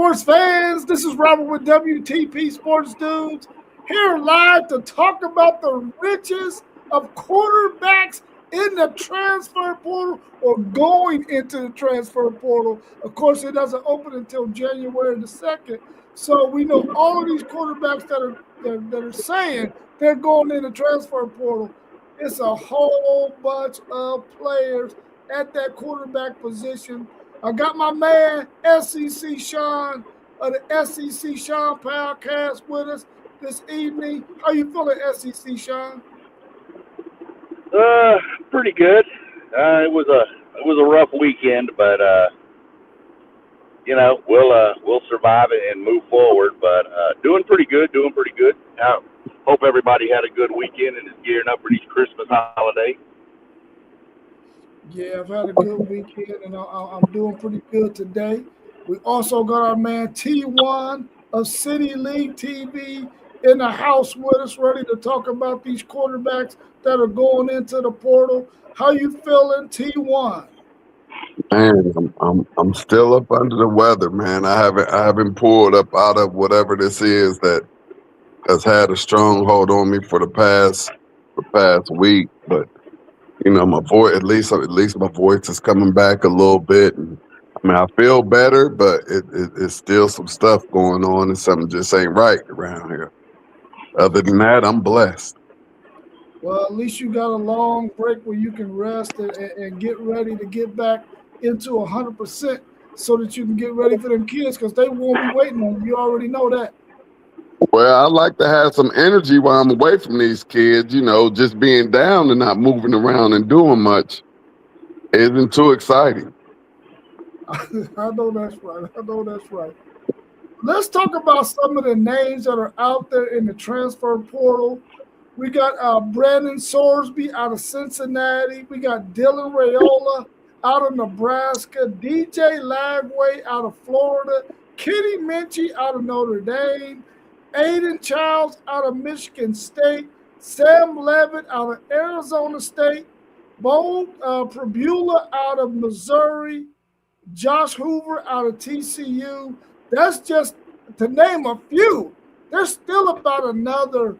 sports fans? This is Robert with WTP Sports Dudes here live to talk about the riches of quarterbacks in the transfer portal or going into the transfer portal. Of course, it doesn't open until January the 2nd. So we know all of these quarterbacks that are saying they're going in the transfer portal. It's a whole bunch of players at that quarterback position. I got my man SEC Sean of the SEC Sean podcast with us this evening. How you feeling, SEC Sean? Pretty good. It was a rough weekend, but we'll survive it and move forward. But doing pretty good. I hope everybody had a good weekend and is gearing up for these Christmas holiday. Yeah, I've had a good weekend, and I'm doing pretty good today. We also got our man T1 of City League TV in the house with us, ready to talk about these quarterbacks that are going into the portal. How you feeling, T1? Man, I'm still up under the weather, man. I haven't pulled up out of whatever this is that has had a stronghold on me for the past week. But my voice, at least my voice is coming back a little bit. And I mean, I feel better, but it's still some stuff going on, and something just ain't right around here. Other than that, I'm blessed. Well, at least you got a long break where you can rest and get ready to get back into 100% so that you can get ready for them kids because they won't be waiting on you. You already know that. Well, I like to have some energy while I'm away from these kids. Just being down and not moving around and doing much isn't too exciting. I know that's right. Let's talk about some of the names that are out there in the transfer portal. We got Brandon Sorsby out of Cincinnati. We got Dylan Raiola out of Nebraska. DJ Lagway out of Florida. Kenny Minchie out of Notre Dame. Aiden Childs out of Michigan State. Sam Levitt out of Arizona State. Bo Prabula out of Missouri. Josh Hoover out of TCU. That's just to name a few. There's still about another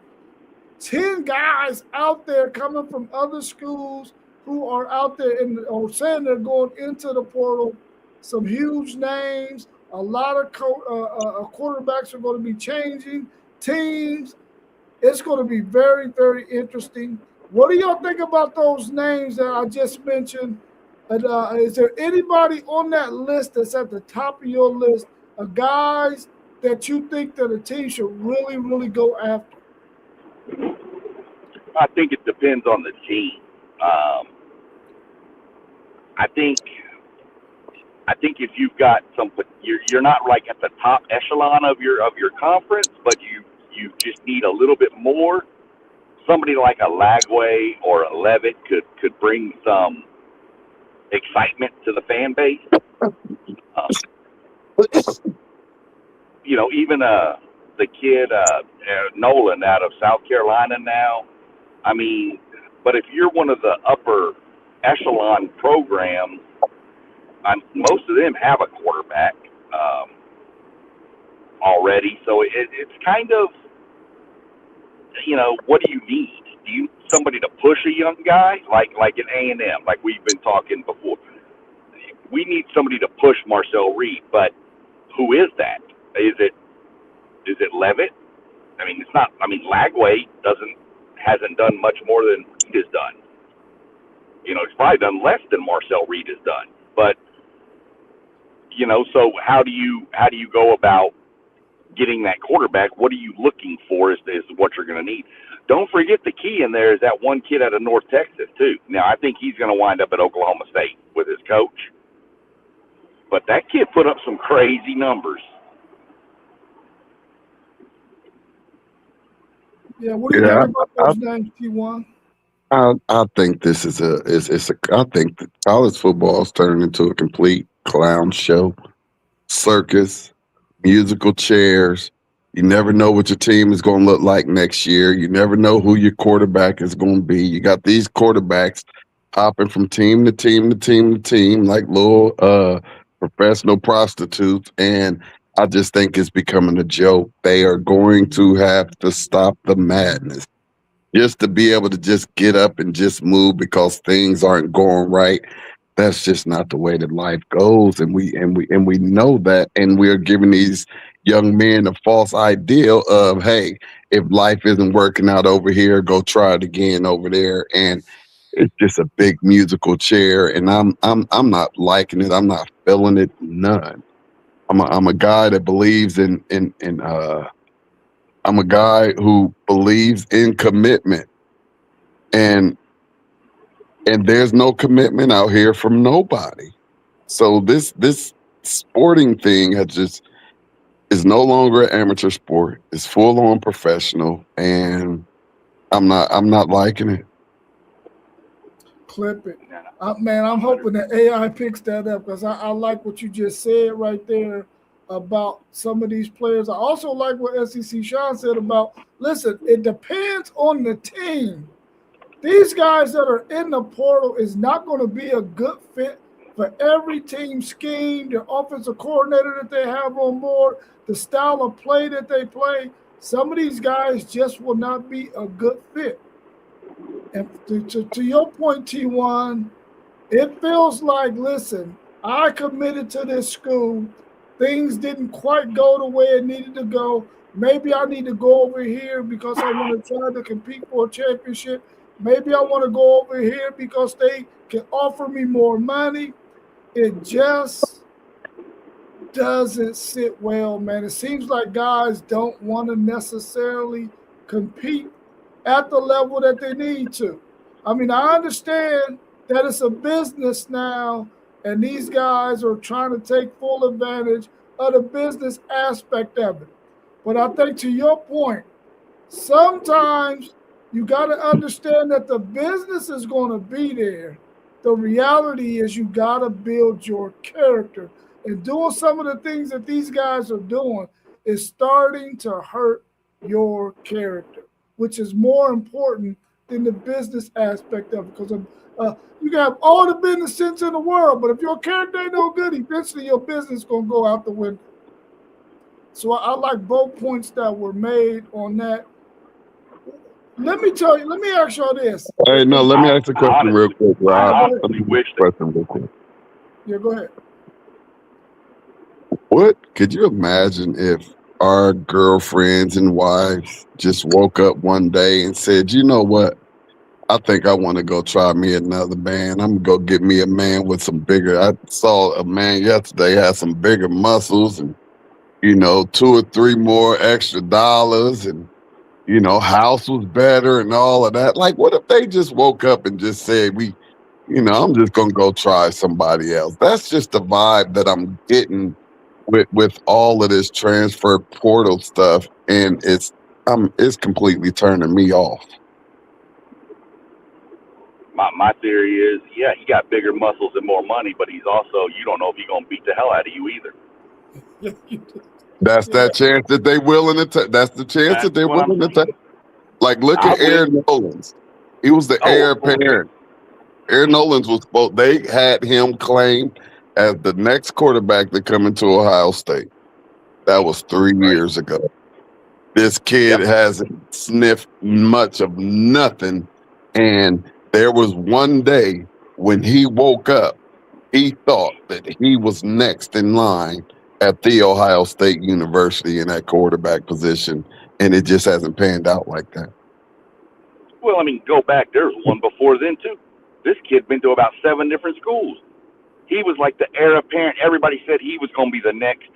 10 guys out there coming from other schools who are out there or saying they're going into the portal. Some huge names. A lot of quarterbacks are going to be changing teams. It's going to be very, very interesting. What do y'all think about those names that I just mentioned? And, is there anybody on that list that's at the top of your list of guys that you think that a team should really, really go after? I think it depends on the team. I think if you've got you're not like at the top echelon of your conference, but you just need a little bit more. Somebody like a Lagway or a Levitt could bring some excitement to the fan base. Even the kid Nolan out of South Carolina now. I mean, but if you're one of the upper echelon programs, most of them have a quarterback already. So it's kind of, what do you need? Do you need somebody to push a young guy like an A&M, like we've been talking before? We need somebody to push Marcel Reed, but who is that? Is it Levitt? I mean, it's not. I mean, Lagway hasn't done much more than Reed has done. He's probably done less than Marcel Reed has done. But so how do you go about getting that quarterback? What are you looking for is what you're going to need. Don't forget the key in there is that one kid out of North Texas too. Now I think he's going to wind up at Oklahoma State with his coach. But that kid put up some crazy numbers. Yeah, what do you think about those names, T1? I think this is I think that college football is turning into a complete clown show, circus, musical chairs. You never know what your team is going to look like next year. You never know who your quarterback is going to be. You got these quarterbacks hopping from team to team to team to team like little professional prostitutes, and I just think it's becoming a joke. They are going to have to stop the madness just to be able to just get up and just move because things aren't going right. That's just not the way that life goes, and we know that, and we're giving these young men a false ideal of, hey, if life isn't working out over here, go try it again over there. And it's just a big musical chair, and I'm not liking it. I'm not feeling it none. I'm a guy that believes in I'm a guy who believes in commitment, and there's no commitment out here from nobody. So this sporting thing has just is no longer an amateur sport. It's full on professional, and I'm not liking it. Clip it. Man, I'm hoping that AI picks that up because I like what you just said right there about some of these players. I also like what SEC Sean said about, listen, it depends on the team. These guys that are in the portal is not going to be a good fit for every team scheme, the offensive coordinator that they have on board, the style of play that they play. Some of these guys just will not be a good fit. And to your point, T1, it feels like, listen, I committed to this school. Things didn't quite go the way it needed to go. Maybe I need to go over here because I want to try to compete for a championship. Maybe I want to go over here because they can offer me more money. It just doesn't sit well, man. It seems like guys don't want to necessarily compete at the level that they need to. I mean, I understand that it's a business now, and these guys are trying to take full advantage of the business aspect of it. But I think to your point, sometimes you got to understand that the business is going to be there. The reality is you got to build your character. And doing some of the things that these guys are doing is starting to hurt your character, which is more important than the business aspect of it. Because you can have all the business sense in the world, but if your character ain't no good, eventually your business is going to go out the window. So I like both points that were made on that. Let me ask y'all this. Hey, no, let me ask a question real quick, Rob. I honestly wish that. Question real quick. Yeah, go ahead. What could you imagine if our girlfriends and wives just woke up one day and said, you know what? I think I want to go try me another man. I'm gonna go get me a man with some bigger. I saw a man yesterday had some bigger muscles and, you know, 2 or 3 more extra dollars, and, you know, house was better and all of that. Like, what if they just woke up and just said, I'm just gonna go try somebody else? That's just the vibe that I'm getting with all of this transfer portal stuff, and it's completely turning me off. My theory is, yeah, he got bigger muscles and more money, but he's also, you don't know if he's gonna beat the hell out of you either. That's that chance that they willing to take. That's the chance that they're willing to take. Like, look at Aaron Nolens. He was the heir apparent. Aaron Nolens was both. They had him claimed as the next quarterback to come into Ohio State. That was 3 years ago. This kid hasn't sniffed much of nothing, and there was one day when he woke up, he thought that he was next in line at The Ohio State University in that quarterback position, and it just hasn't panned out like that. Well, I mean, go back. There's one before then, too. This kid been to about 7 different schools. He was like the heir apparent. Everybody said he was going to be the next,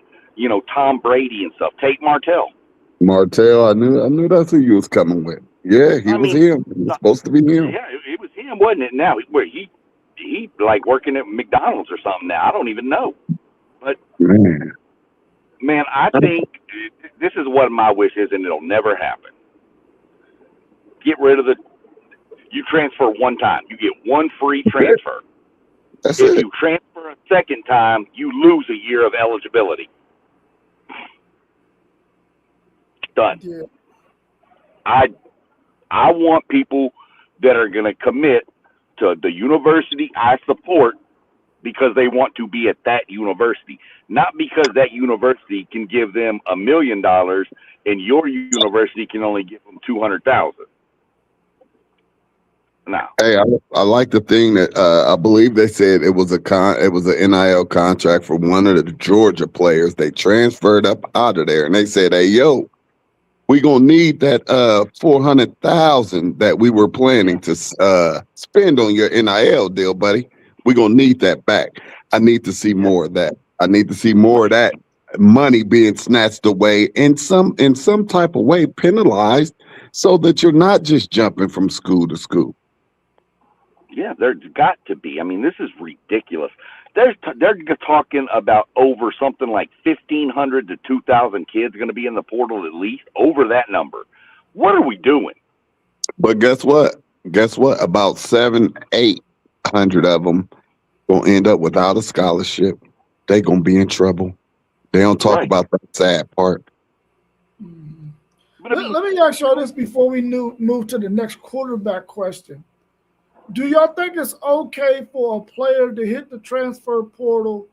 Tom Brady and stuff. Tate Martell. Martell, I knew that's who you was coming with. Yeah, he was him. It was supposed to be him. Yeah, it was him, wasn't it? Now, he like working at McDonald's or something now. I don't even know. But, man, I think this is what my wish is, and it'll never happen. Get rid of you transfer one time. You get one free transfer. That's if it. you transfer a second time, you lose a year of eligibility. Done. Yeah. I want people that are going to commit to the university I support because they want to be at that university, not because that university can give them $1 million and your university can only give them 200,000. Now, Hey, I like the thing that I believe they said it was an NIL contract for one of the Georgia players. They transferred up out of there, and they said, "Hey, yo, we gonna need that 400,000 that we were planning to spend on your NIL deal, buddy. We gonna need that back. I need to see more of that. I need to see more of that money being snatched away in some type of way, penalized, so that you're not just jumping from school to school." yeah, there's got to be. I mean, this is ridiculous. They're talking about over something like 1,500 to 2,000 kids going to be in the portal, at least over that number. What are we doing? But guess what? About 700-800 of them gonna end up without a scholarship. They gonna be in trouble. They don't talk Right. about that sad part. Mhm. But I mean, Let me ask y'all this before we move to the next quarterback question. Do y'all think it's okay for a player to hit the transfer portal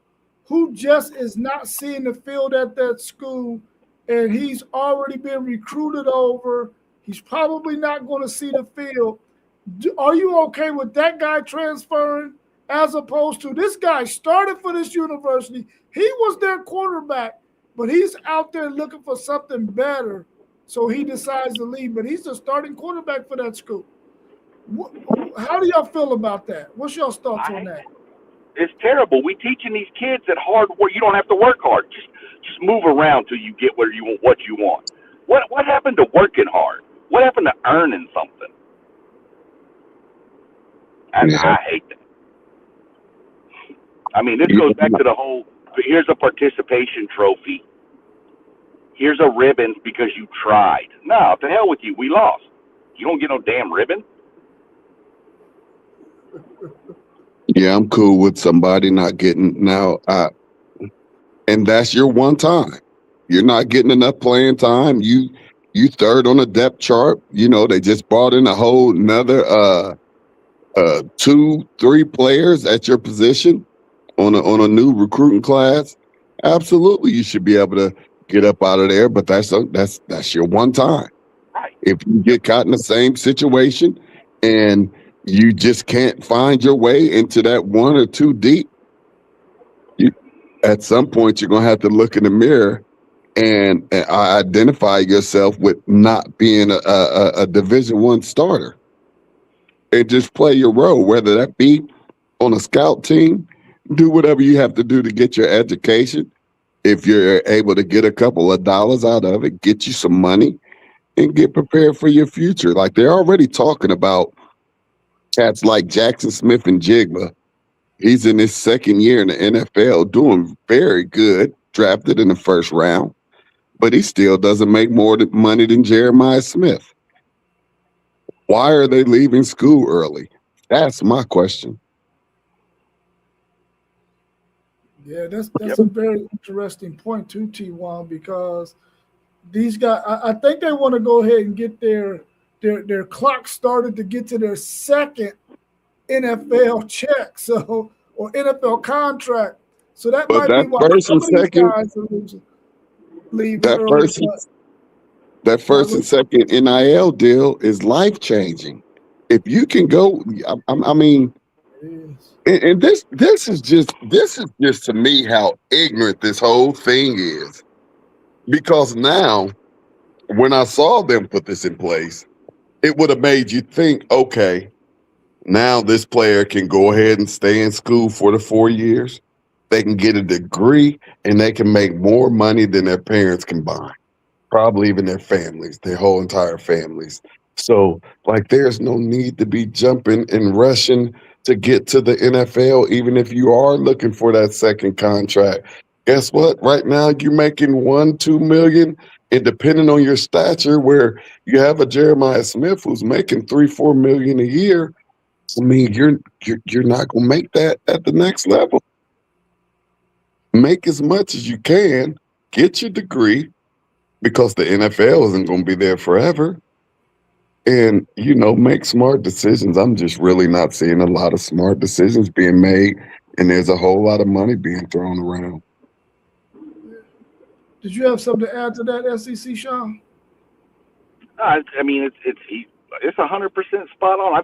who just is not seeing the field at that school and he's already been recruited over? He's probably not going to see the field. Are you okay with that guy transferring as opposed to this guy started for this university? He was their quarterback, but he's out there looking for something better. So he decides to leave, but he's the starting quarterback for that school. How do y'all feel about that? What's your thoughts on that? it's terrible. We teaching these kids that hard work. You don't have to work hard. Just move around till you get what you want. What happened to working hard? What happened to earning something? I hate that. I mean, this goes back to the whole. Here's a participation trophy. Here's a ribbon because you tried. No, to hell with you. We lost. You don't get no damn ribbon. Yeah, I'm cool with somebody not getting now. And that's your one time. You're not getting enough playing time. You third on the depth chart. You know, they just brought in a whole another 2-3 players at your position on a new recruiting class. Absolutely, you should be able to get up out of there. But that's your one time. Right. If you get caught in the same situation and you just can't find your way into that 1 or 2 deep, at some point you're gonna have to look in the mirror and identify yourself with not being a Division I starter, and just play your role, whether that be on a scout team. Do whatever you have to do to get your education. If you're able to get a couple of dollars out of it, get you some money and get prepared for your future. Like, they're already talking about cats like Jackson Smith and Jigba. He's in his second year in the NFL, doing very good, drafted in the first round, but he still doesn't make more money than Jeremiah Smith. Why are they leaving school early? That's my question. Yeah, that's a very interesting point too, T1, because these guys, I think they want to go ahead and get their clock started to get to their second NFL check, so, or NFL contract. So that But might that be why first some and of these second, guys are leaving that early. first and second NIL deal is life changing. If you can go, I mean, and this is just to me how ignorant this whole thing is. Because now, when I saw them put this in place, it would have made you think, okay, now this player can go ahead and stay in school for the 4 years. They can get a degree and they can make more money than their parents combined. Probably even their families, their whole entire families. So, like, there's no need to be jumping and rushing to get to the NFL, even if you are looking for that second contract. Guess what? Right now, you're making $1-2 million, and depending on your stature, where you have a Jeremiah Smith who's making $3-4 million a year. I mean, you're not gonna make that at the next level. Make as much as you can, get your degree, because the NFL isn't gonna be there forever. And, you know, make smart decisions. I'm just really not seeing a lot of smart decisions being made and there's a whole lot of money being thrown around. Did you have something to add to that, SEC, Sean? I mean, it's 100% spot on.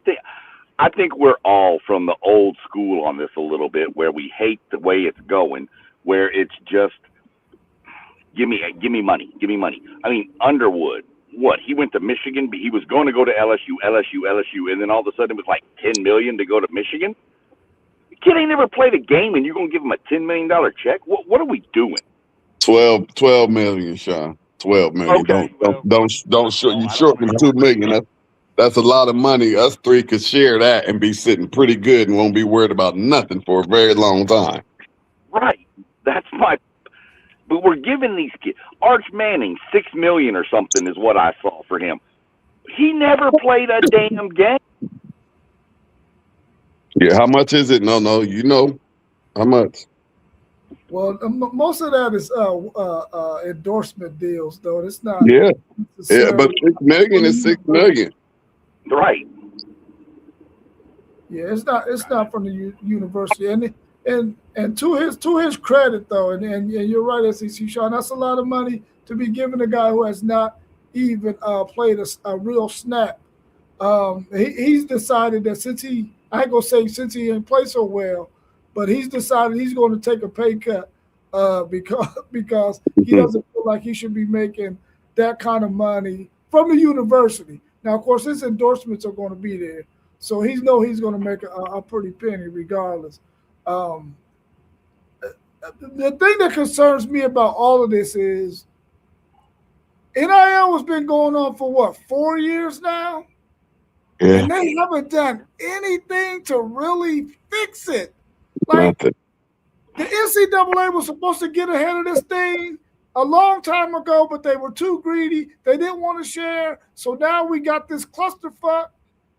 I think we're all from the old school on this a little bit, where we hate the way it's going, where it's just give me money, give me money. I mean, Underwood, what, he went to Michigan, but he was going to go to LSU, and then all of a sudden it was like $10 million to go to Michigan. The kid ain't never played a game, and you're gonna give him a $10 million check? What are we doing? 12 million, Sean. 12 million. Okay, Don't short. You short him 2 million. That's a lot of money. Us three could share that and be sitting pretty good and won't be worried about nothing for a very long time. Right. That's my. But we're giving these kids. Arch Manning, $6 million or something is what I saw for him. He never played a damn game. Yeah, how much is it? No, you know how much. Well, most of that is endorsement deals, though. It's not. Yeah, but 6 million is 6 million. Right. Yeah, it's not from the university, and to his credit though, and you're right, SEC Sean. That's a lot of money to be given a guy who has not even played a real snap. He's decided that since he didn't play so well, but he's decided he's going to take a pay cut because he doesn't feel like he should be making that kind of money from the university. Now, of course, his endorsements are going to be there, so he's going to make a pretty penny regardless. The thing that concerns me about all of this is NIL has been going on for what, 4 years now? Yeah. And they haven't done anything to really fix it. Like, Nothing. the NCAA was supposed to get ahead of this thing a long time ago, but they were too greedy. They didn't want to share. So now we got this clusterfuck.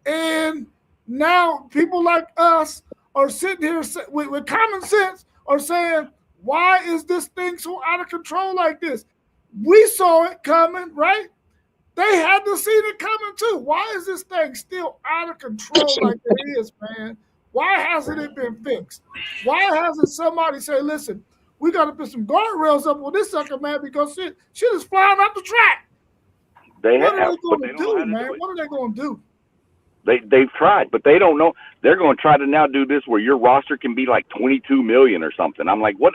And now people like us are sitting here with common sense are saying, why is this thing so out of control like this? We saw it coming, right? They had to see it coming too. Why is this thing still out of control like it is, man? Why hasn't it been fixed? Why hasn't somebody say, listen, we got to put some guardrails up on this sucker, man, because shit is flying up the track. What are they going to do, man? What are they going to do? They've tried, but they don't know. They're going to try to now do this where your roster can be like 22 million or something. I'm like, what?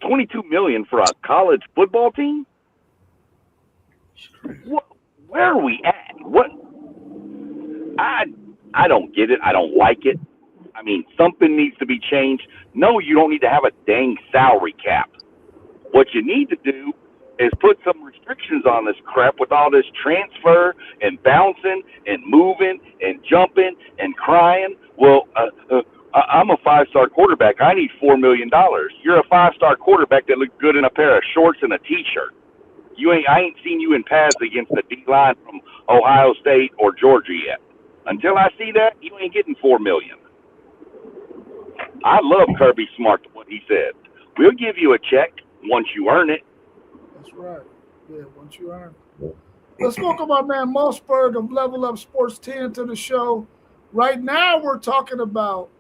22 million for a college football team? Where are we at? What? I don't get it. I don't like it. I mean, something needs to be changed. No, you don't need to have a dang salary cap. What you need to do is put some restrictions on this crap with all this transfer and bouncing and moving and jumping and crying. Well, I'm a 5-star quarterback. I need $4 million. You're a 5-star quarterback that looks good in a pair of shorts and a T-shirt. I ain't seen you in pads against the D-line from Ohio State or Georgia yet. Until I see that, you ain't getting $4 million. I love Kirby Smart, what he said. We'll give you a check once you earn it. That's right. Yeah, once you earn it. Let's welcome our man Mossberg of Level Up Sports 10 to the show. Right now, we're talking about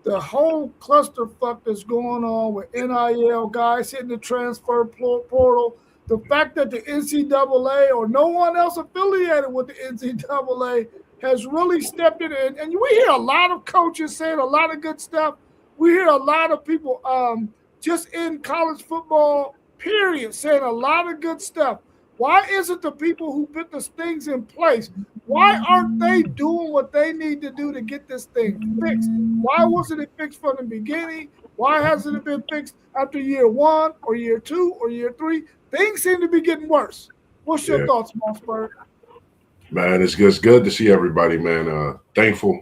the whole clusterfuck that's going on with NIL guys hitting the transfer portal. The fact that the NCAA or no one else affiliated with the NCAA has really stepped in. And we hear a lot of coaches saying a lot of good stuff. We hear a lot of people just in college football, period, saying a lot of good stuff. Why isn't the people who put these things in place, why aren't they doing what they need to do to get this thing fixed? Why wasn't it fixed from the beginning? Why hasn't it been fixed after year 1 or year 2 or year 3? Things seem to be getting worse. What's your thoughts, Mossberg? Man, it's good to see everybody, man. Thankful.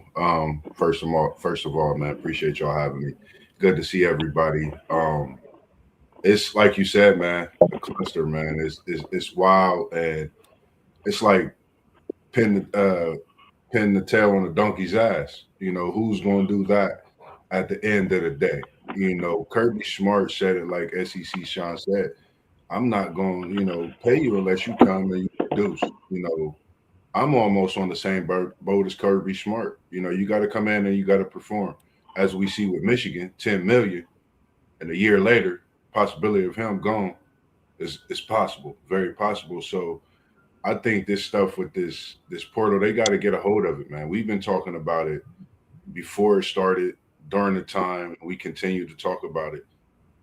First of all, man, appreciate y'all having me. Good to see everybody. It's like you said, man, the cluster, man, is wild, and it's like pin the tail on the donkey's ass. You know, who's going to do that at the end of the day? You know, Kirby Smart said it like SEC Sean said. I'm not going to, pay you unless you come and you produce. You know, I'm almost on the same boat as Kirby Smart. You know, you got to come in and you got to perform. as we see with Michigan, 10 million, and a year later, possibility of him gone is possible, very possible. So I think this stuff with this portal, they got to get a hold of it, man. We've been talking about it before it started, during the time, we continue to talk about it.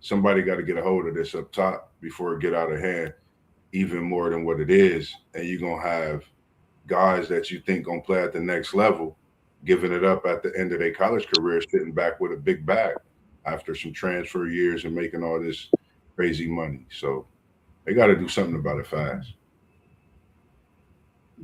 Somebody got to get a hold of this up top before it get out of hand, even more than what it is. And you're gonna have guys that you think gonna play at the next level, giving it up at the end of their college career, sitting back with a big bag after some transfer years and making all this crazy money. So they got to do something about it fast.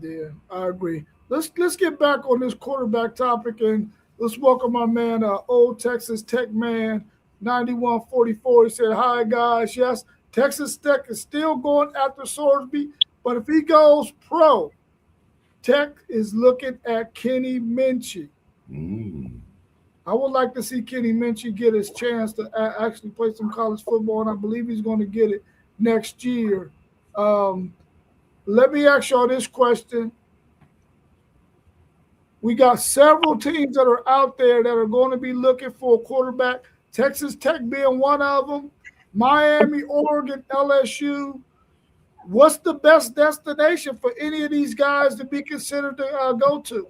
Yeah, I agree. Let's get back on this quarterback topic and let's welcome my man, old Texas Tech man, 9144. He said, "Hi guys, yes, Texas Tech is still going after Sorsby, but if he goes pro, Tech is looking at Kenny Minchey. I would like to see Kenny Minchey get his chance to actually play some college football, and I believe he's going to get it next year." Let me ask y'all this question. We got several teams that are out there that are going to be looking for a quarterback, Texas Tech being one of them, Miami, Oregon, LSU. What's the best destination for any of these guys to be considered to go to?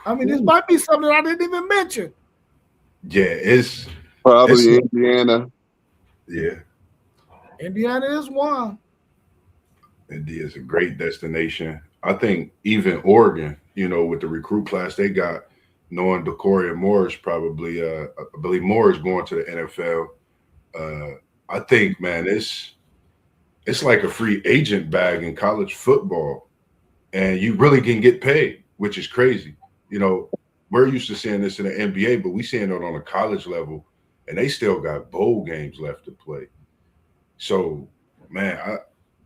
I mean, this might be something I didn't even mention. Yeah, it's probably Indiana. Yeah. Indiana is one. Indy is a great destination. I think even Oregon, with the recruit class they got, knowing Decoria Moore is probably, I believe Moore is going to the NFL. I think, man, it's like a free agent bag in college football, and you really can get paid, which is crazy. We're used to seeing this in the NBA, but we seeing it on a college level, and they still got bowl games left to play. So, man,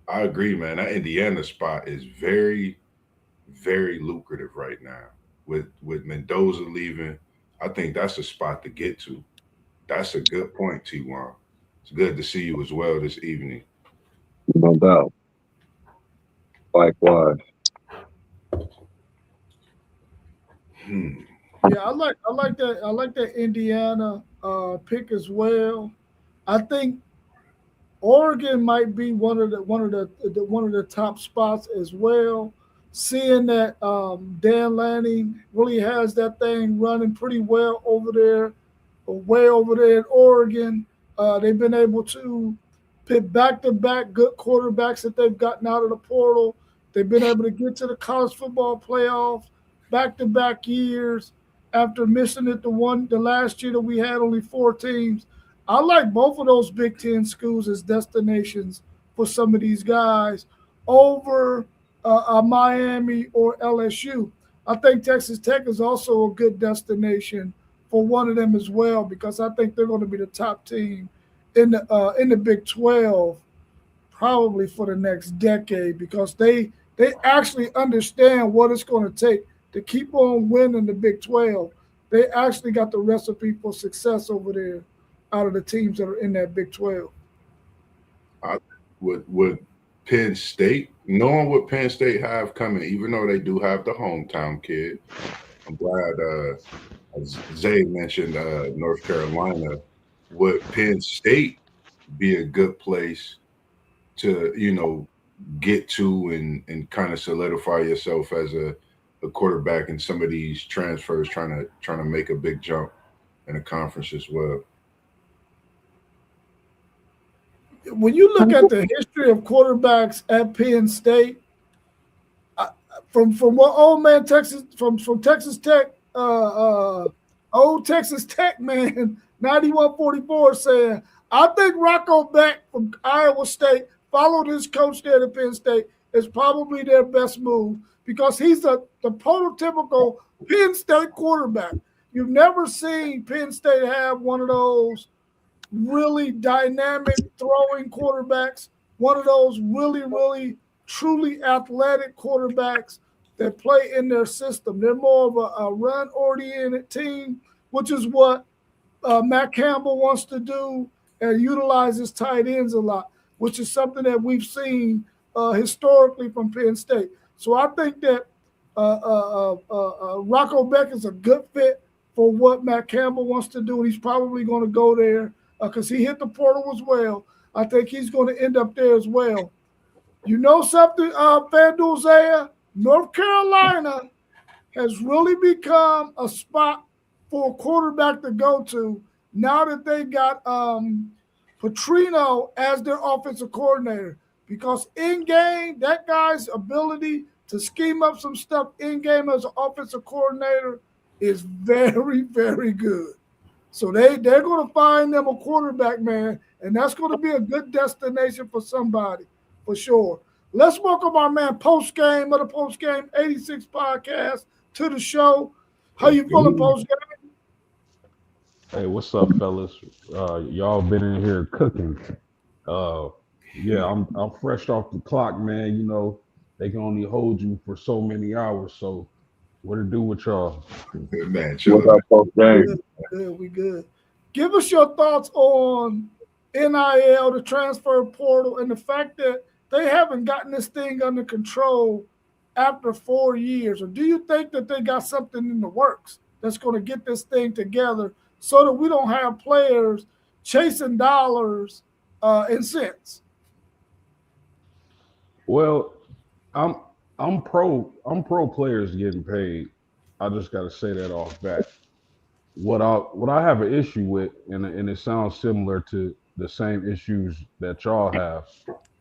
I agree, man. That Indiana spot is very, very lucrative right now. With Mendoza leaving, I think that's a spot to get to. That's a good point, T1. It's good to see you as well this evening. No doubt. Likewise. Yeah, I like that Indiana pick as well. I think Oregon might be one of the top spots as well. Seeing that Dan Lanning really has that thing running pretty well over there, way over there in Oregon. They've been able to pick back-to-back good quarterbacks that they've gotten out of the portal. They've been able to get to the college football playoffs back-to-back years after missing it the last year that we had only 4 teams. I like both of those Big Ten schools as destinations for some of these guys over Miami or LSU. I think Texas Tech is also a good destination for one of them as well, because I think they're going to be the top team in the Big 12 probably for the next decade, because they actually understand what it's going to take to keep on winning the Big 12. They actually got the recipe for success over there out of the teams that are in that Big 12. With Penn State, knowing what Penn State have coming, even though they do have the hometown kid, I'm glad, as Zay mentioned, North Carolina, would Penn State be a good place to, get to and kind of solidify yourself as a quarterback in some of these transfers, trying to make a big jump in the conference as well? When you look at the history of quarterbacks at Penn State, from what old man Texas from Texas Tech, old Texas Tech man 9144 saying, I think Rocco Beck from Iowa State followed his coach there at Penn State is probably their best move, because he's the prototypical Penn State quarterback. You've never seen Penn State have one of those really dynamic throwing quarterbacks, one of those really, really, truly athletic quarterbacks that play in their system. They're more of a run-oriented team, which is what Matt Campbell wants to do, and utilizes tight ends a lot, which is something that we've seen historically from Penn State. So I think that Rocco Beck is a good fit for what Matt Campbell wants to do, and he's probably going to go there because he hit the portal as well. I think he's going to end up there as well. You know something, FanDuel Zaya? North Carolina has really become a spot for a quarterback to go to now that they got Petrino as their offensive coordinator. Because in game, that guy's ability to scheme up some stuff in game as an offensive coordinator is very, very good. So they're going to find them a quarterback, man, and that's going to be a good destination for somebody, for sure. Let's welcome our man post-game of the Post-Game 86 podcast to the show. How you feeling, post-game? Hey, what's up, fellas? Y'all been in here cooking. Yeah, I'm fresh off the clock, man. You know, they can only hold you for so many hours. So what to do with y'all? Man, What's up, folks? We good. Give us your thoughts on NIL, the transfer portal, and the fact that they haven't gotten this thing under control after 4 years. Or do you think that they got something in the works that's going to get this thing together so that we don't have players chasing dollars and cents? Well, I'm pro players getting paid. I just got to say that off bat. What I have an issue with, and it sounds similar to the same issues that y'all have,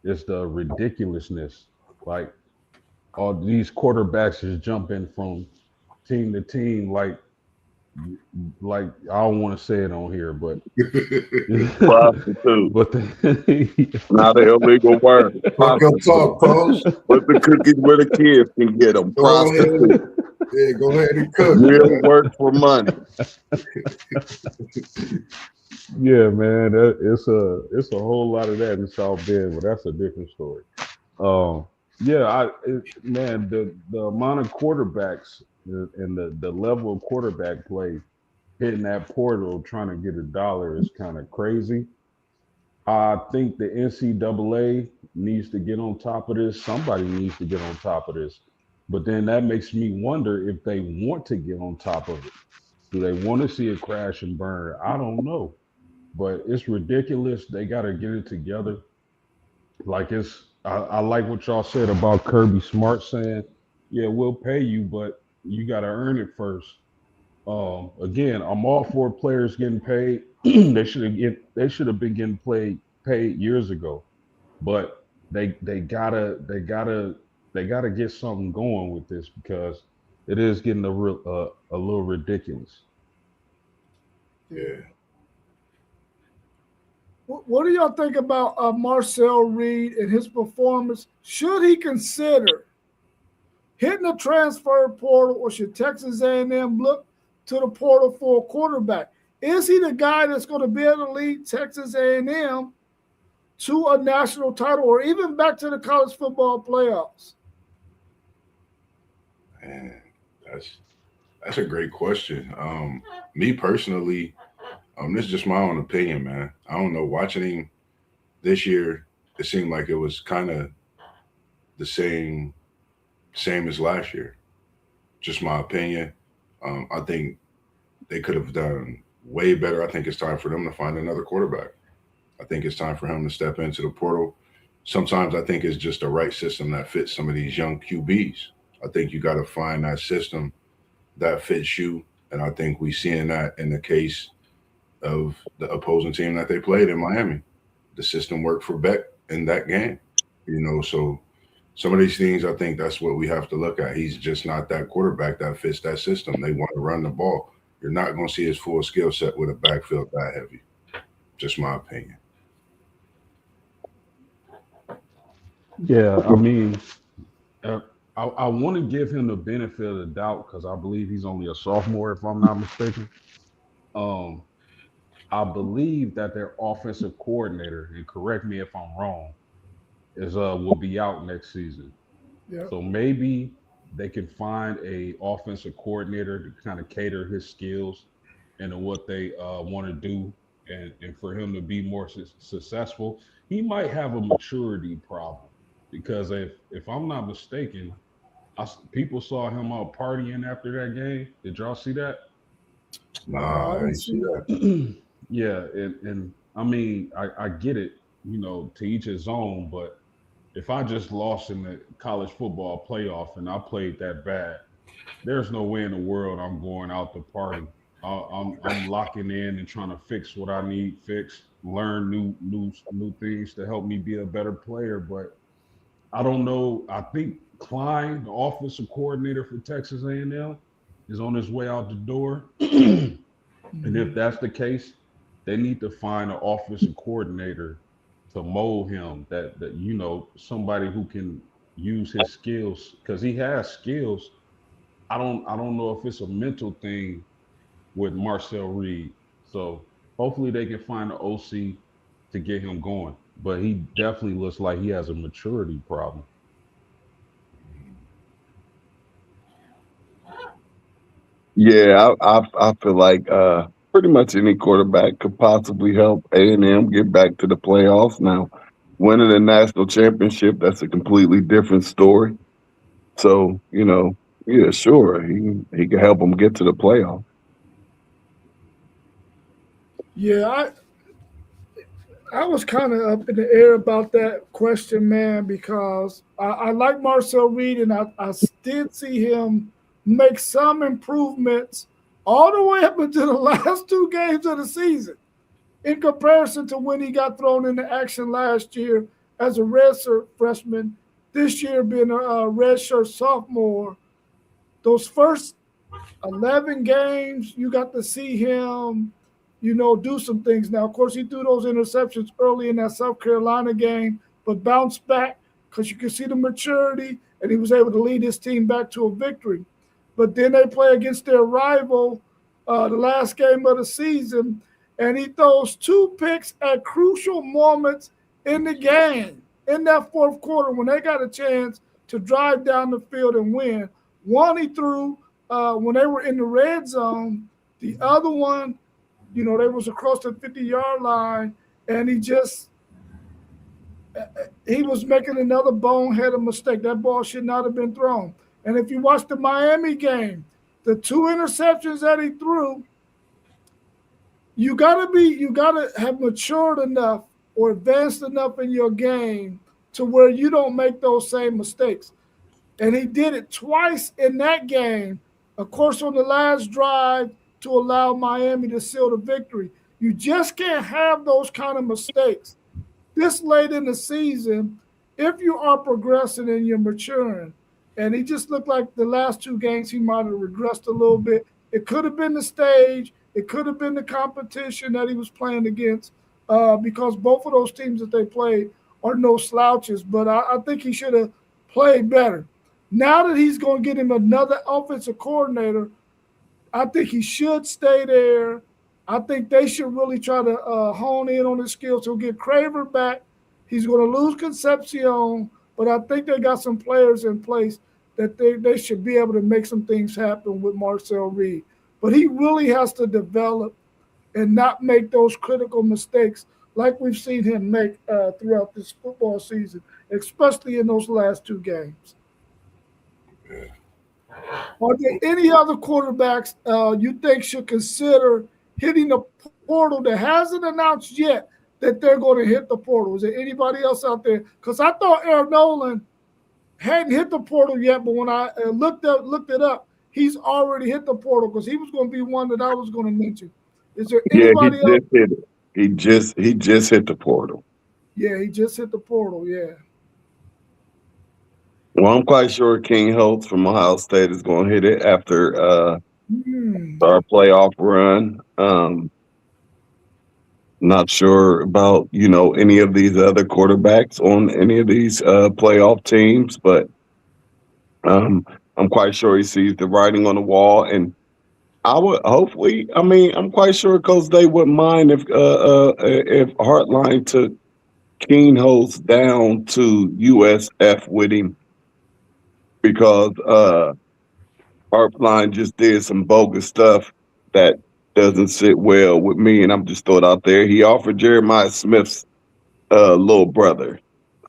is the ridiculousness. Like all these quarterbacks is jumping from team to team, like I don't want to say it on here, but Prostitute. but Not an illegal word. Fuck your talk, folks. But the cookies where the kids can get them. Go ahead. Prostitute. Yeah, go ahead and cook. Real work for money. yeah, man, it's a whole lot of that in South Bend, but that's a different story. Yeah, man, the amount of quarterbacks and the level of quarterback play hitting that portal trying to get a dollar is kind of crazy. I think the NCAA needs to get on top of this. Somebody needs to get on top of this. But then that makes me wonder if they want to get on top of it. Do they want to see it crash and burn? I don't know. But it's ridiculous. They got to get it together. Like I like what y'all said about Kirby Smart saying, yeah, we'll pay you, but you got to earn it first. Again, I'm all for players getting paid. they should have been getting paid years ago, but they gotta get something going with this because it is getting a little ridiculous. Yeah. What do y'all think about Marcel Reed and his performance? Should he consider hitting the transfer portal, or should Texas A&M look to the portal for a quarterback? Is he the guy that's going to be able to lead Texas A&M to a national title or even back to the college football playoffs? Man, that's a great question. Me personally, this is just my own opinion, man. I don't know. Watching him this year, it seemed like it was kind of the same as last year. Just my opinion. I think they could have done way better. I think it's time for them to find another quarterback. I think it's time for him to step into the portal. Sometimes I think it's just the right system that fits some of these young QBs. I think you got to find that system that fits you. And I think we're seeing that in the case of the opposing team that they played in Miami. The system worked for Beck in that game, so some of these things, I think that's what we have to look at. He's just not that quarterback that fits that system. They want to run the ball. You're not going to see his full skill set with a backfield that heavy. Just my opinion. Yeah, I mean, I want to give him the benefit of the doubt because I believe he's only a sophomore, if I'm not mistaken. I believe that their offensive coordinator, and correct me if I'm wrong, will be out next season. Yeah. So maybe they can find a offensive coordinator to kind of cater his skills and what they want to do, and for him to be more successful. He might have a maturity problem because if I'm not mistaken, People saw him out partying after that game. Did y'all see that? Nah, I I didn't ain't see see that. that. Yeah, and I mean, I get it, to each his own, but if I just lost in the college football playoff and I played that bad, there's no way in the world I'm going out to party. I'm locking in and trying to fix what I need fixed, learn new things to help me be a better player. But I don't know. I think Klein, the offensive coordinator for Texas A&M, is on his way out the door. And if that's the case, they need to find an offensive coordinator to mold him. That somebody who can use his skills because he has skills. I don't know if it's a mental thing with Marcel Reed. So hopefully they can find an OC to get him going. But he definitely looks like he has a maturity problem. Yeah, I feel like pretty much any quarterback could possibly help A&M get back to the playoffs. Now, winning a national championship, that's a completely different story. So, yeah, sure, he can help them get to the playoffs. Yeah, I was kind of up in the air about that question, man, because I like Marcel Reed, and I did see him make some improvements all the way up into the last two games of the season in comparison to when he got thrown into action last year as a redshirt freshman, this year being a redshirt sophomore. Those first 11 games, you got to see him, do some things. Now, of course, he threw those interceptions early in that South Carolina game, but bounced back because you could see the maturity, and he was able to lead his team back to a victory. But then they play against their rival the last game of the season, and he throws two picks at crucial moments in the game, in that fourth quarter when they got a chance to drive down the field and win. One he threw when they were in the red zone. The other one, they was across the 50-yard line, and he was making another boneheaded mistake. That ball should not have been thrown. And if you watch the Miami game, the two interceptions that he threw, you gotta have matured enough or advanced enough in your game to where you don't make those same mistakes. And he did it twice in that game, of course, on the last drive to allow Miami to seal the victory. You just can't have those kind of mistakes this late in the season if you are progressing and you're maturing. And he just looked like the last two games he might have regressed a little bit. It could have been the stage. It could have been the competition that he was playing against because both of those teams that they played are no slouches. But I think he should have played better. Now that he's going to get him another offensive coordinator, I think he should stay there. I think they should really try to hone in on his skills. He'll get Craver back. He's going to lose Concepcion, but I think they got some players in place that they should be able to make some things happen with Marcel Reed. But he really has to develop and not make those critical mistakes like we've seen him make throughout this football season, especially in those last two games. Are there any other quarterbacks you think should consider hitting the portal that hasn't announced yet that they're going to hit the portal? Is there anybody else out there? Because I thought Aaron Nolan hadn't hit the portal yet, but when I looked it up, he's already hit the portal because he was going to be one that I was going to mention. Is there anybody else? Hit it. He just hit the portal. Yeah, he just hit the portal. Yeah. Well, I'm quite sure King Holtz from Ohio State is going to hit it after our playoff run. Not sure about any of these other quarterbacks on any of these playoff teams, but I'm quite sure he sees the writing on the wall, and I would hopefully. I mean, I'm quite sure Coach Day wouldn't mind if Hartline took King Holtz down to USF with him, because Hartline just did some bogus stuff that doesn't sit well with me, and I'm just throwing it out there. He offered Jeremiah Smith's little brother,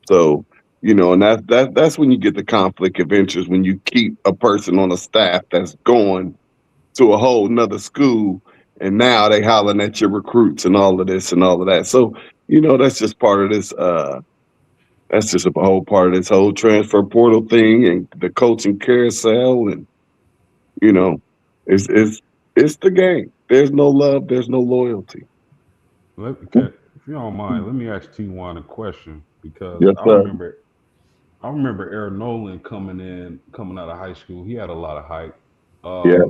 so You know, and that's when you get the conflict of interest when you keep a person on a staff that's going to a whole nother school, and now they hollering at your recruits and all of this and all of that. So, you know, that's just part of this. That's just a whole part of this whole transfer portal thing and the coaching carousel, and you know, it's the game. There's no love. There's no loyalty. If you don't mind, let me ask T1 a question because Yes, sir. I remember Aaron Nolan coming out of high school. He had a lot of hype. Yeah.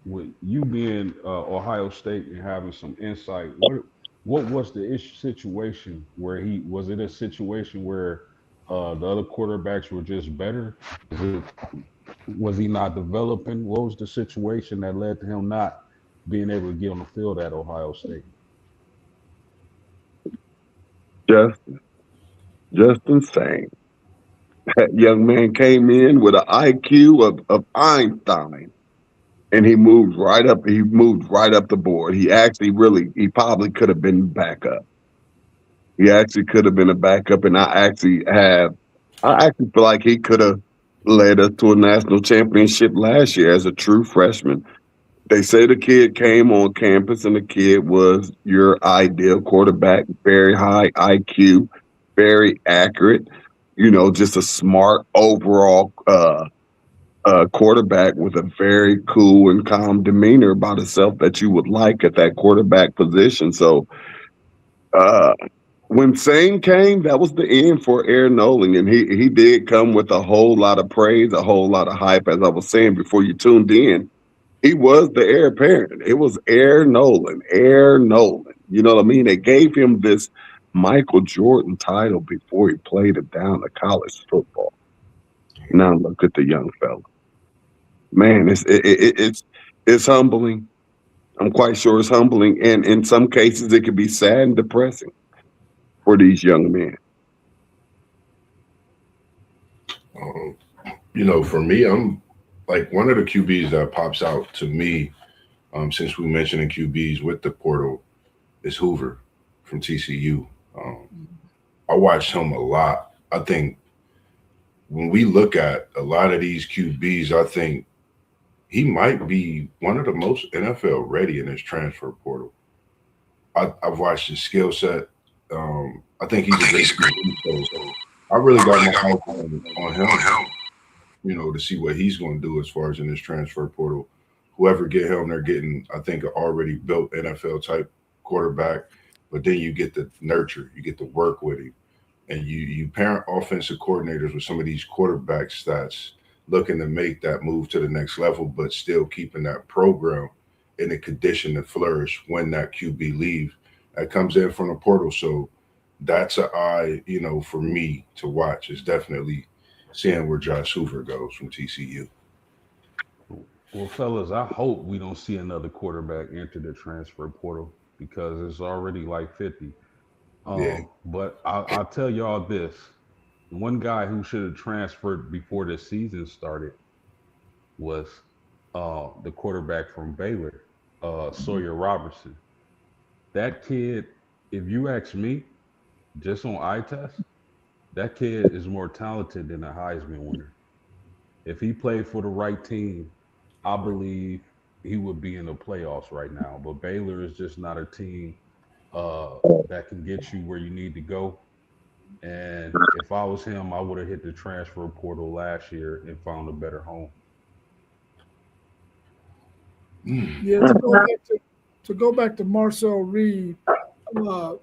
With you being Ohio State and having some insight, what was the situation where was it a situation where the other quarterbacks were just better? Was he not developing? What was the situation that led to him not being able to get on the field at Ohio State? Just insane. That young man came in with an IQ of Einstein, and he moved right up. He moved right up the board. He probably could have been backup. He actually could have been a backup, and I actually feel like he could have led us to a national championship last year as a true freshman. They say the kid came on campus and the kid was your ideal quarterback, very high IQ, very accurate, you know, just a smart overall quarterback with a very cool and calm demeanor about himself that you would like at that quarterback position. So when Sane came, that was the end for Aaron Nolan, and he did come with a whole lot of praise, a whole lot of hype. As I was saying before you tuned in, he was the heir apparent. It was Air Nolan. You know what I mean? They gave him this Michael Jordan title before he played it down to college football. Now look at the young fella. Man, it's humbling. I'm quite sure it's humbling, and in some cases, it can be sad and depressing for these young men. You know, for me, I'm like one of the QBs that pops out to me, since we mentioned QBs with the portal, is Hoover from TCU. I watched him a lot. I think when we look at a lot of these QBs, I think he might be one of the most NFL ready in his transfer portal. I've watched his skill set. I think he's a great QB. So I really got my hope on him, you know, to see what he's going to do as far as in his transfer portal. Whoever get him, they're getting, I think, an already built NFL type quarterback. But then you get to nurture, you get to work with him, and you parent offensive coordinators with some of these quarterbacks that's looking to make that move to the next level, but still keeping that program in a condition to flourish when that QB leaves. That comes in from the portal. So that's an eye, you know, for me to watch is definitely seeing where Josh Hoover goes from TCU. Well, fellas, I hope we don't see another quarterback enter the transfer portal because it's already like 50. Yeah. But I'll tell y'all this. One guy who should have transferred before the season started was the quarterback from Baylor, Sawyer Robertson. That kid, if you ask me, just on eye test, that kid is more talented than a Heisman winner. If he played for the right team, I believe he would be in the playoffs right now. But Baylor is just not a team that can get you where you need to go. And if I was him, I would have hit the transfer portal last year and found a better home. Yeah, to go back to Marcel Reed, Doug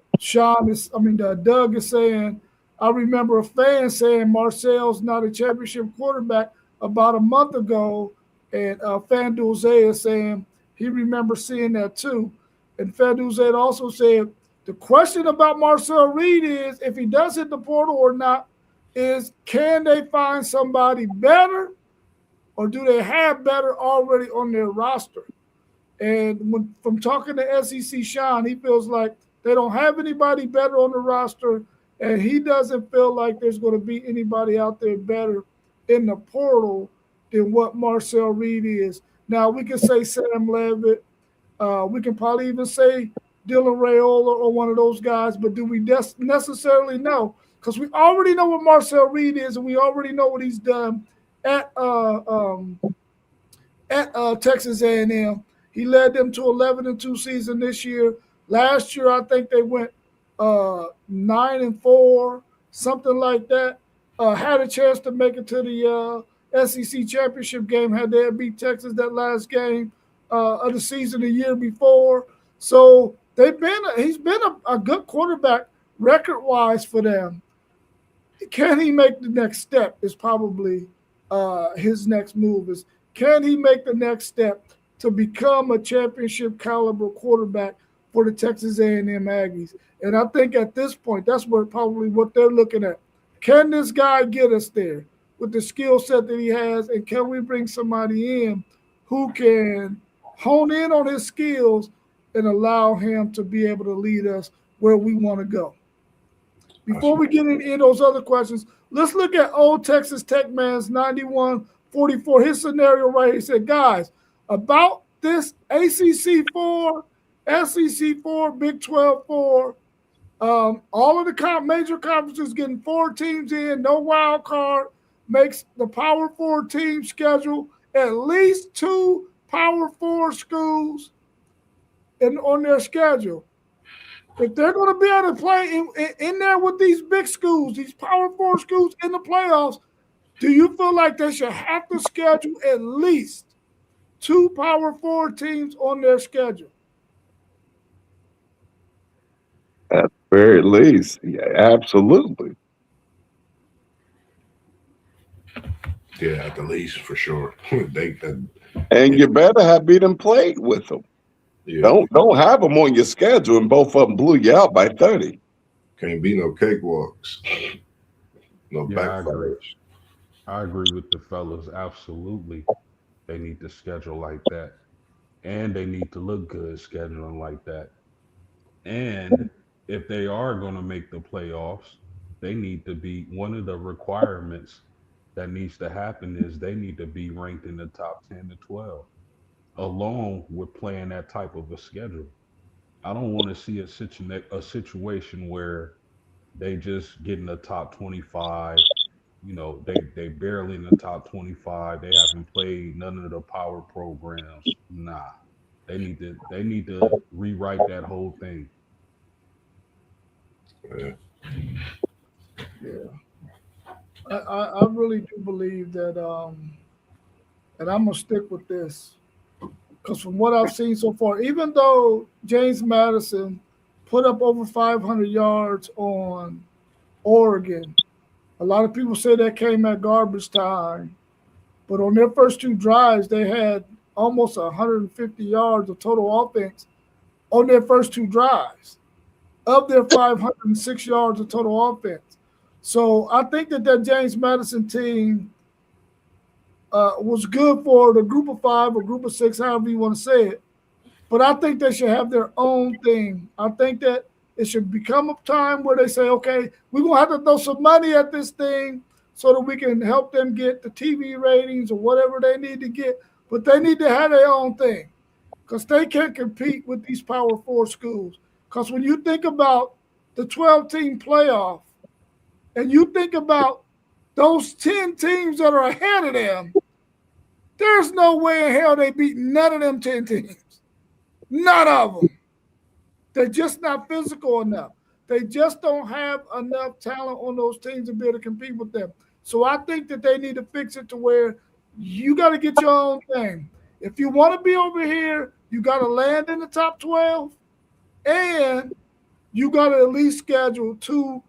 is saying, I remember a fan saying Marcel's not a championship quarterback about a month ago, and FanDuel Zay is saying he remembers seeing that too. And FanDuel Zay also said the question about Marcel Reed is if he does hit the portal or not, is can they find somebody better or do they have better already on their roster? And from talking to SEC Sean, he feels like they don't have anybody better on the roster, and he doesn't feel like there's going to be anybody out there better in the portal than what Marcel Reed is. Now, we can say Sam Levitt. We can probably even say Dylan Raiola or one of those guys, but do we necessarily know? because we already know what Marcel Reed is, and we already know what he's done at Texas A&M. He led them to 11-2 season this year. Last year, I think they went 9-4, something like that. Had a chance to make it to the SEC championship game had they beat Texas that last game of the season the year before. So he's been a good quarterback record-wise for them. Can he make the next step is probably his next move. Can he make the next step to become a championship caliber quarterback for the Texas A&M Aggies? And I think at this point, that's probably what they're looking at. Can this guy get us there with the skill set that he has? And can we bring somebody in who can hone in on his skills and allow him to be able to lead us where we want to go? Before we get into those other questions, let's look at old Texas Tech man's 91-44. His scenario right here. He said, guys, about this ACC 4, SEC 4, Big 12 4, all of the major conferences getting 4 teams in, no wild card, makes the Power 4 team schedule at least 2 Power 4 schools on their schedule. If they're going to be able to play in there with these big schools, these Power 4 schools in the playoffs, do you feel like they should have to schedule at least 2 Power 4 teams on their schedule? At the very least, yeah, absolutely. Yeah, at the least for sure. And you better have beat them played with them. Yeah. Don't have them on your schedule and both of them blew you out by 30. Can't be no cakewalks. No backfires. I agree with the fellas. Absolutely. They need to schedule like that. And they need to look good scheduling like that. And if they are going to make the playoffs, they need to be, one of the requirements that needs to happen is they need to be ranked in the top 10 to 12, along with playing that type of a schedule. I don't want to see a situation where they just get in the top 25. You know, they barely in the top 25. They haven't played none of the power programs. Nah, they need to rewrite that whole thing. Yeah. I really do believe that, and I'm going to stick with this, because from what I've seen so far, even though James Madison put up over 500 yards on Oregon, a lot of people say that came at garbage time, but on their first 2 drives, they had almost 150 yards of total offense on their first 2 drives of their 506 yards of total offense. So I think that James Madison team was good for the group of 5 or group of 6, however you want to say it. But I think they should have their own thing. I think that it should become a time where they say, okay, we're going to have to throw some money at this thing so that we can help them get the TV ratings or whatever they need to get. But they need to have their own thing, because they can't compete with these Power 4 schools. Because when you think about the 12-team playoff, and you think about those 10 teams that are ahead of them, there's no way in hell they beat none of them 10 teams. None of them. They're just not physical enough. They just don't have enough talent on those teams to be able to compete with them. So I think that they need to fix it to where you got to get your own thing. If you want to be over here, you got to land in the top 12, and you got to at least schedule 2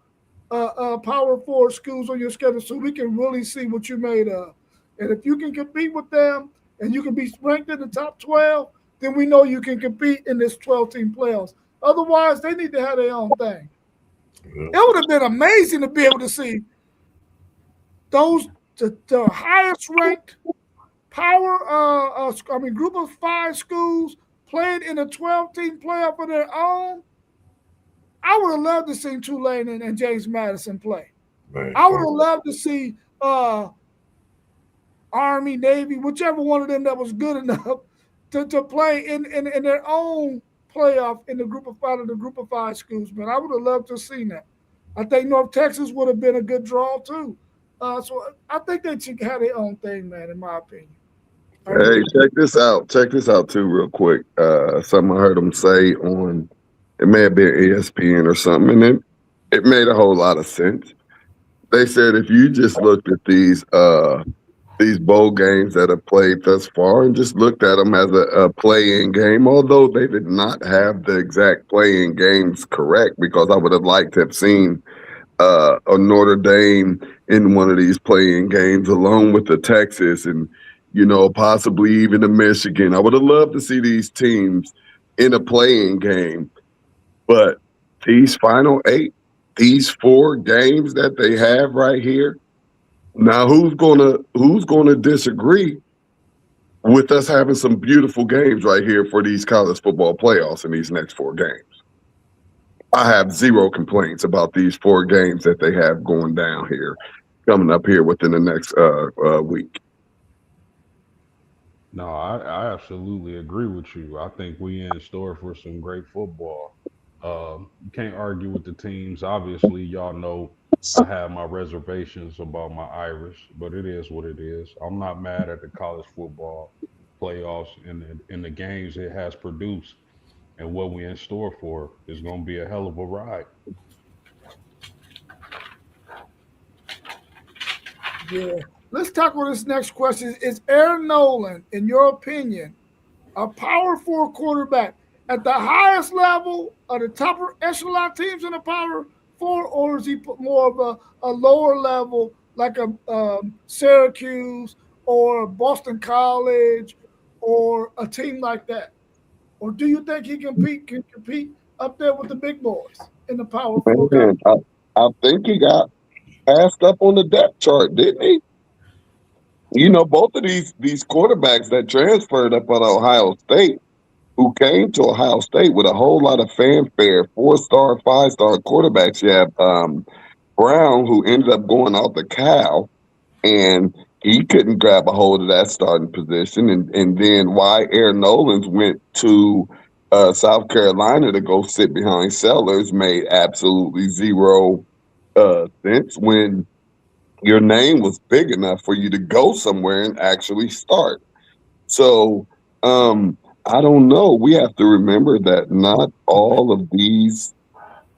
Power 4 schools on your schedule so we can really see what you're made of. And if you can compete with them and you can be ranked in the top 12, then we know you can compete in this 12-team playoffs. Otherwise, they need to have their own thing. It would have been amazing to be able to see those the highest ranked group of 5 schools playing in a 12-team playoff of their own. I would have loved to see Tulane and James Madison play. Man, I would have loved to see Army, Navy, whichever one of them that was good enough to play in their own playoff in the group of 5 schools. Man, I would have loved to have seen that. I think North Texas would have been a good draw too. So I think they should have their own thing, man. In my opinion. Hey, check this out. Check this out too, real quick. Something I heard them say on, it may have been ESPN or something, and it made a whole lot of sense. They said if you just looked at these bowl games that have played thus far and just looked at them as a play-in game, although they did not have the exact play-in games correct, because I would have liked to have seen a Notre Dame in one of these play-in games along with the Texas and, possibly even the Michigan. I would have loved to see these teams in a play-in game, but these final 8, these 4 games that they have right here, now who's gonna disagree with us having some beautiful games right here for these college football playoffs in these next 4 games? I have zero complaints about these 4 games that they have going down here, coming up here within the next week. No, I absolutely agree with you. I think we in store for some great football. You can't argue with the teams. Obviously, y'all know I have my reservations about my Irish, but it is what it is. I'm not mad at the college football playoffs and the games it has produced, and what we in store for is going to be a hell of a ride. Yeah. Let's tackle this next question. Is Aaron Nolan, in your opinion, a power 4 quarterback at the highest level of the top echelon teams in the power 4, or is he more of a lower level like a Syracuse or Boston College or a team like that? Or do you think he can compete up there with the big boys in the power 4? Man, I think he got passed up on the depth chart, didn't he? Both of these quarterbacks that transferred up at Ohio State, who came to Ohio State with a whole lot of fanfare, 4-star, 5-star quarterbacks. You have Brown, who ended up going out the Cal, and he couldn't grab a hold of that starting position. And then why Aaron Nolans went to South Carolina to go sit behind Sellers made absolutely zero sense when your name was big enough for you to go somewhere and actually start. So I don't know. We have to remember that not all of these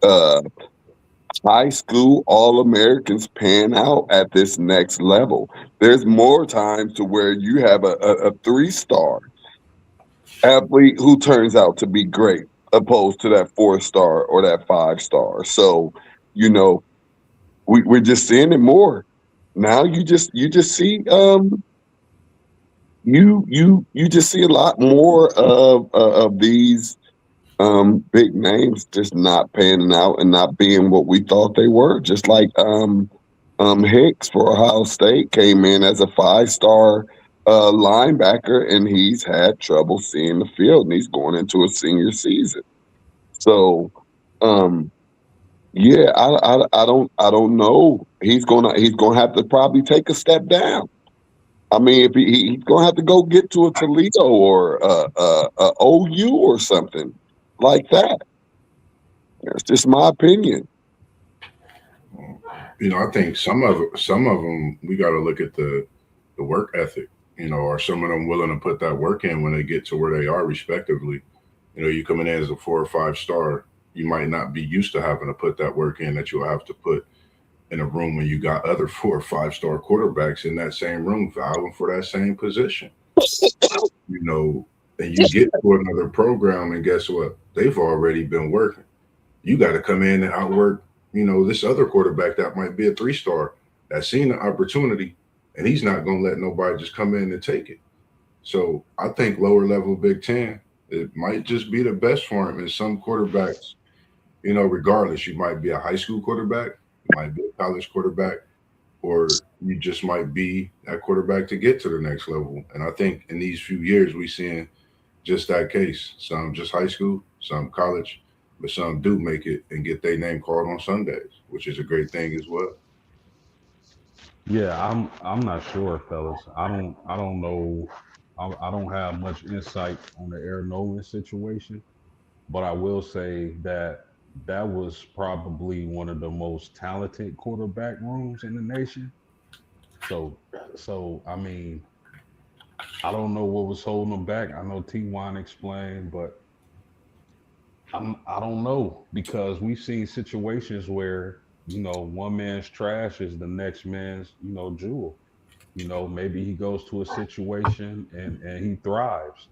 high school All-Americans pan out at this next level. There's more times to where you have a 3-star athlete who turns out to be great, opposed to that 4-star or that 5-star. So, we're just seeing it more. Now you just see you just see a lot more of these big names just not panning out and not being what we thought they were. Just like Hicks for Ohio State came in as a 5-star linebacker, and he's had trouble seeing the field, and he's going into a senior season. So, yeah, I don't know. He's gonna have to probably take a step down. I mean, if he's gonna have to go get to a Toledo or a OU or something like that. That's just my opinion. I think some of them we got to look at the work ethic. Are some of them willing to put that work in when they get to where they are, respectively? You coming in as a 4 or 5-star, you might not be used to having to put that work in that you'll have to put in a room when you got other 4 or 5-star quarterbacks in that same room vying for that same position. And you get to another program, and guess what? They've already been working. You got to come in and outwork, this other quarterback that might be a 3-star that's seen the opportunity, and he's not going to let nobody just come in and take it. So I think lower level Big Ten, it might just be the best for him. And some quarterbacks, regardless, you might be a high school quarterback, you might be a college quarterback, or you just might be that quarterback to get to the next level. And I think in these few years, we're seeing just that case. Some just high school, some college, but some do make it and get their name called on Sundays, which is a great thing as well. Yeah, I'm not sure, fellas. I don't know. I don't have much insight on the Aaron Nolan situation, but I will say that that was probably one of the most talented quarterback rooms in the nation. So, so I mean, I don't know what was holding them back. I know T1 explained, but I don't know because we've seen situations where one man's trash is the next man's jewel. Maybe he goes to a situation and he thrives.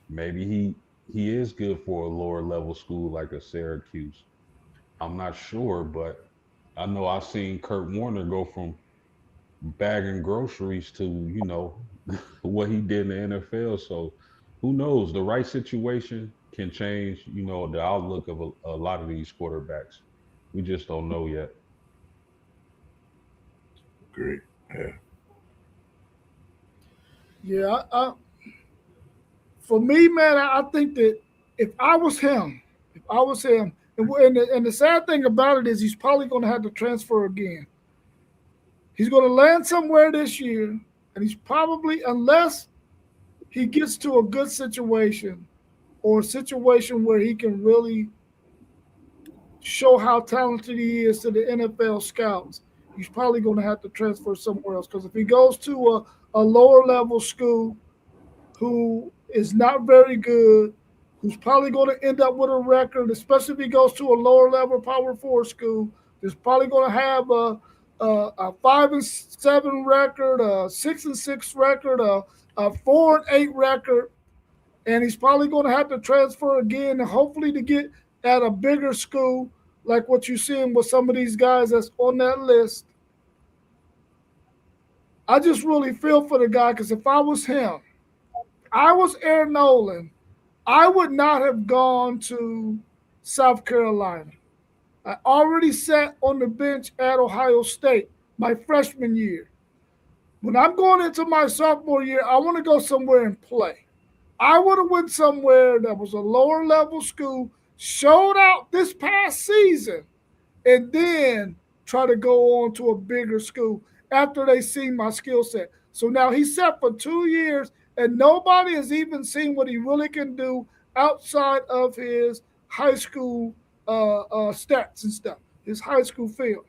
Maybe he is good for a lower level school like a Syracuse. I'm not sure, but I know I've seen Kurt Warner go from bagging groceries to what he did in the NFL. So who knows? The right situation can change the outlook of a lot of these quarterbacks. We just don't know yet. Great. Yeah. Yeah, for me, man, I think that if I was him, and the sad thing about it is he's probably going to have to transfer again. He's going to land somewhere this year, and he's probably, unless he gets to a good situation or a situation where he can really show how talented he is to the NFL scouts, he's probably going to have to transfer somewhere else. Because if he goes to a lower level school who is not very good, who's probably going to end up with a record, especially if he goes to a lower level Power Four school, that's probably going to have a 5-7 record, a 6-6 record, a 4-8 record, and he's probably going to have to transfer again, and hopefully to get at a bigger school like what you're seeing with some of these guys that's on that list. I just really feel for the guy because if I was him, I was Aaron Nolan, I would not have gone to South Carolina. I already sat on the bench at Ohio State my freshman year. When I'm going into my sophomore year, I want to go somewhere and play. I would have went somewhere that was a lower level school, showed out this past season, and then try to go on to a bigger school after they see my skill set. So now he's set for 2 years, and nobody has even seen what he really can do outside of his high school stats and stuff, his high school film.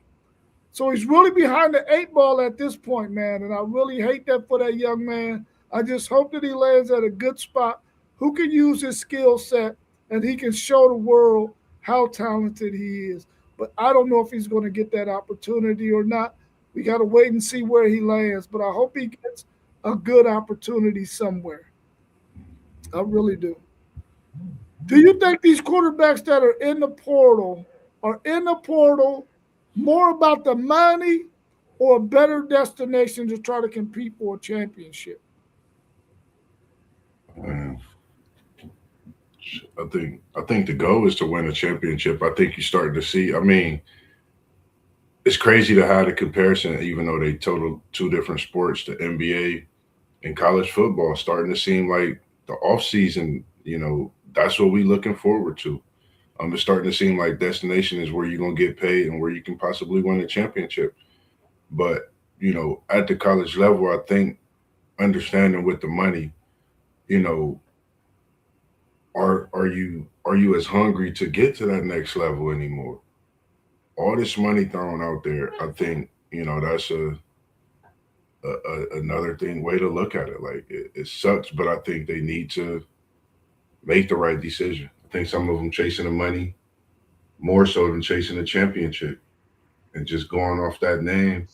So he's really behind the 8 ball at this point, man. And I really hate that for that young man. I just hope that he lands at a good spot who can use his skill set and he can show the world how talented he is. But I don't know if he's going to get that opportunity or not. We got to wait and see where he lands. But I hope he gets a good opportunity somewhere. I really do. Do you think these quarterbacks that are in the portal are in the portal more about the money or a better destination to try to compete for a championship? Man, I think the goal is to win a championship. I think you're starting to see. I mean, it's crazy to have the comparison, even though they total two different sports, the NBA and college football, starting to seem like the off season. That's what we looking forward to. It's starting to seem like destination is where you're gonna get paid and where you can possibly win a championship. But at the college level, I think understanding with the money, you know, are you as hungry to get to that next level anymore? All this money thrown out there, I think that's another thing way to look at it. Like it sucks, but I think they need to make the right decision. I think some of them chasing the money more so than chasing the championship and just going off that name.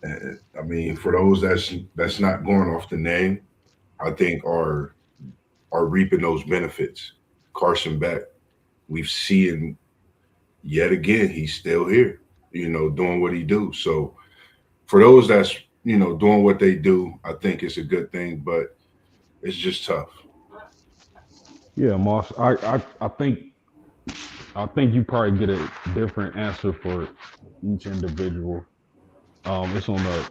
And, I mean, for those that's not going off the name, I think are reaping those benefits. Carson Beck, we've seen yet again, he's still here, doing what he do. So for those that's doing what they do, I think it's a good thing, but it's just tough. Yeah, Moss. I think you probably get a different answer for each individual. It's on the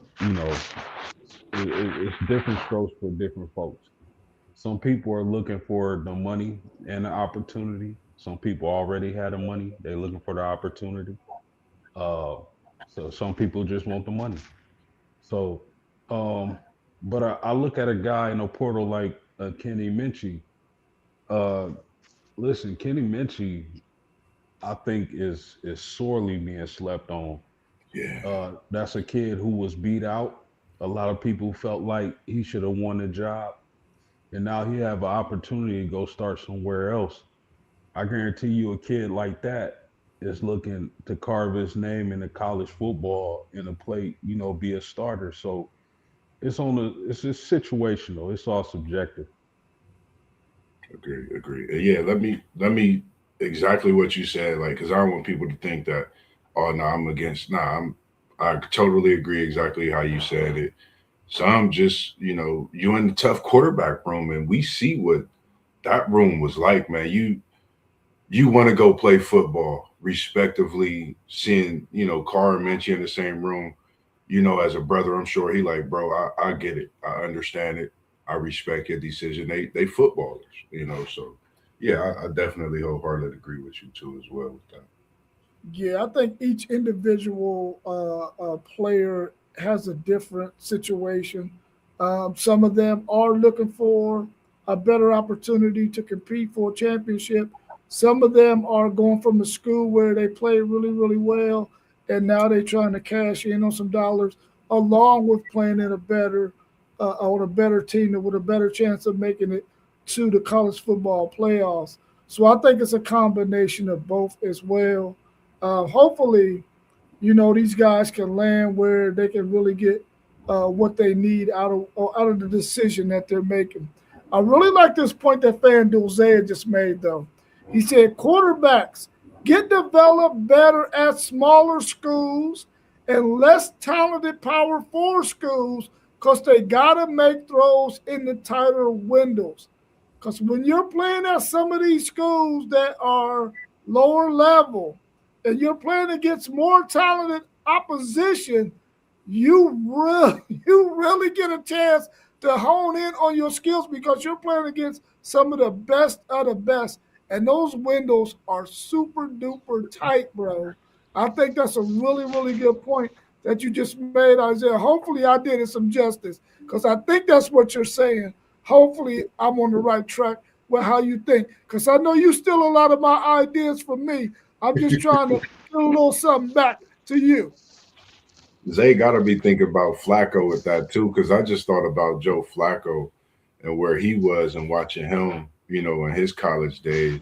it's different strokes for different folks. Some people are looking for the money and the opportunity. Some people already had the money. They're looking for the opportunity. Uh, so some people just want the money. So, um, but I look at a guy in a portal like Kenny Minchie. Uh, Listen, Kenny Minchie, I think is sorely being slept on. Yeah, That's a kid who was beat out. A lot of people felt like he should have won the job, and now he have an opportunity to go start somewhere else. I guarantee you, a kid like that is looking to carve his name in the college football in a plate, be a starter. So it's just situational. It's all subjective. agree. Yeah, let me exactly what you said, like, because I don't want people to think that, oh no, I'm against. Nah, I totally agree exactly how you said it. Some just, you in the tough quarterback room, and we see what that room was like, man. You want to go play football, respectively, seeing, Carr and Minchie in the same room, as a brother, I'm sure he like, bro, I get it. I understand it. I respect your decision. They footballers, so yeah, I definitely wholeheartedly agree with you too as well with that. Yeah, I think each individual player has a different situation. Some of them are looking for a better opportunity to compete for a championship. Some of them are going from a school where they play really, really well, and now they're trying to cash in on some dollars, along with playing in a better, on a better team with a better chance of making it to the college football playoffs. So I think it's a combination of both as well. Hopefully, these guys can land where they can really get what they need out of the decision that they're making. I really like this point that FanDuel Zaya just made, though. He said quarterbacks get developed better at smaller schools and less talented Power Four schools because they gotta make throws in the tighter windows. Because when you're playing at some of these schools that are lower level, and you're playing against more talented opposition, you really get a chance to hone in on your skills because you're playing against some of the best of the best. And those windows are super duper tight, bro. I think that's a really, really good point that you just made, Isaiah. Hopefully, I did it some justice because I think that's what you're saying. Hopefully, I'm on the right track with how you think because I know you steal a lot of my ideas from me. I'm just trying to get a little something back to you. Zay got to be thinking about Flacco with that too, because I just thought about Joe Flacco and where he was and watching him, in his college days,